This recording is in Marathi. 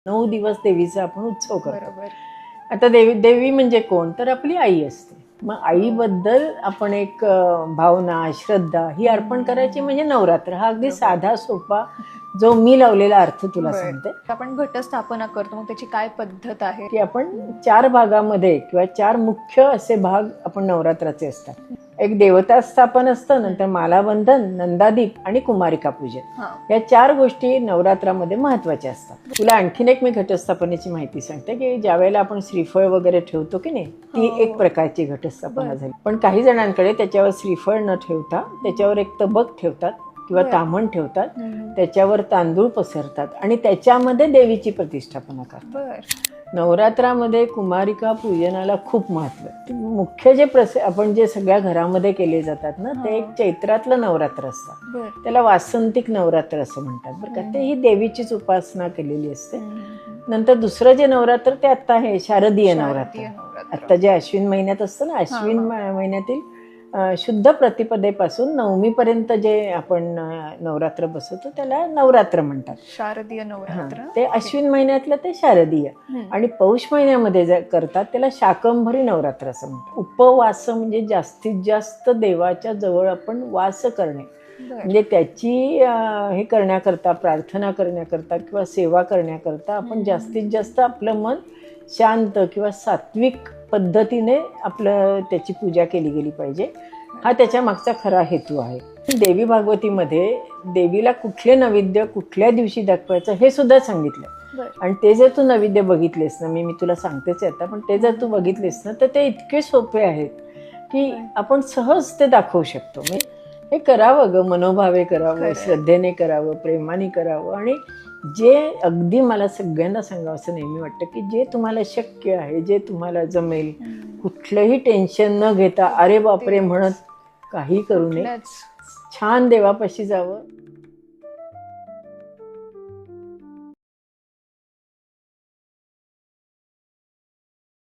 9 दिवस देवीचा आपण उत्सव करतो. बरोबर. आता देवी म्हणजे कोण, तर आपली आई असते. मग आईबद्दल आपण एक भावना, श्रद्धा ही अर्पण करायची म्हणजे नवरात्र. हा अगदी साधा सोपा जो मी लावलेला अर्थ तुला सांगते. आपण घटस्थापना करतो, मग त्याची काय पद्धत आहे? की आपण 4 भागामध्ये किंवा 4 मुख्य असे भाग आपण नवरात्राचे असतात. एक देवता स्थापन असतं, नंतर मालाबंधन, नंदादीप आणि कुमारिका पूजन. या 4 गोष्टी नवरात्रामध्ये महत्वाच्या असतात. तुला आणखीन एक मी घटस्थापनेची माहिती सांगते की ज्या वेळेला आपण श्रीफळ वगैरे ठेवतो की नाही, ती एक प्रकारची घटस्थापना झाली. पण काही जणांकडे त्याच्यावर श्रीफळ न ठेवता त्याच्यावर एक तबक ठेवतात किंवा ताम्हण ठेवतात, त्याच्यावर तांदूळ पसरतात आणि त्याच्यामध्ये देवीची प्रतिष्ठापना करतात. नवरात्रामध्ये कुमारिका पूजनाला खूप महत्व आहे. मुख्य जे आपण जे सगळ्या घरामध्ये केले जातात ना, ते एक चैत्रातलं नवरात्र असतं. त्याला वासंतिक नवरात्र असं म्हणतात बरं का. ते ही देवीचीच उपासना केलेली असते. नंतर दुसरं जे नवरात्र ते आता आहे शारदीय नवरात्र. आता जे अश्विन महिन्यात असतं ना, अश्विन महिन्यातील शुद्ध प्रतिपदेपासून नवमीपर्यंत जे आपण नवरात्र बसवतो त्याला नवरात्र म्हणतात. शारदीय नवरात्र. ते अश्विन महिन्यातलं ते शारदीय. आणि पौष महिन्यामध्ये जे करतात त्याला शाकंभरी नवरात्र असं म्हणतात. उपवास म्हणजे जास्तीत जास्त देवाच्या जवळ आपण वास करणे, म्हणजे त्याची हे करण्याकरता, प्रार्थना करण्याकरता किंवा सेवा करण्याकरता आपण जास्तीत जास्त आपलं मन शांत किंवा सात्विक पद्धतीने आपलं त्याची पूजा केली गेली पाहिजे. हा त्याच्या मागचा खरा हेतू आहे. देवी भागवतीमध्ये देवीला कुठले नैवेद्य कुठल्या दिवशी दाखवायचं हे सुद्धा सांगितलं. आणि ते जर तू नैवेद्य बघितलेस ना, मी तुला सांगतेच आता, पण ते जर तू बघितलेस ना तर ते इतके सोपे आहेत की आपण सहज ते दाखवू शकतो. हे करावं ग, मनोभावे करावं, श्रद्धेने करावं, प्रेमाने करावं. आणि जे अगदी मला सगळ्यांना सांगावं असं नेहमी वाटतं की जे तुम्हाला शक्य आहे, जे तुम्हाला जमेल, कुठलंही टेन्शन न घेता अरे बापरे म्हणत काही करू नये, छान देवापाशी जावं.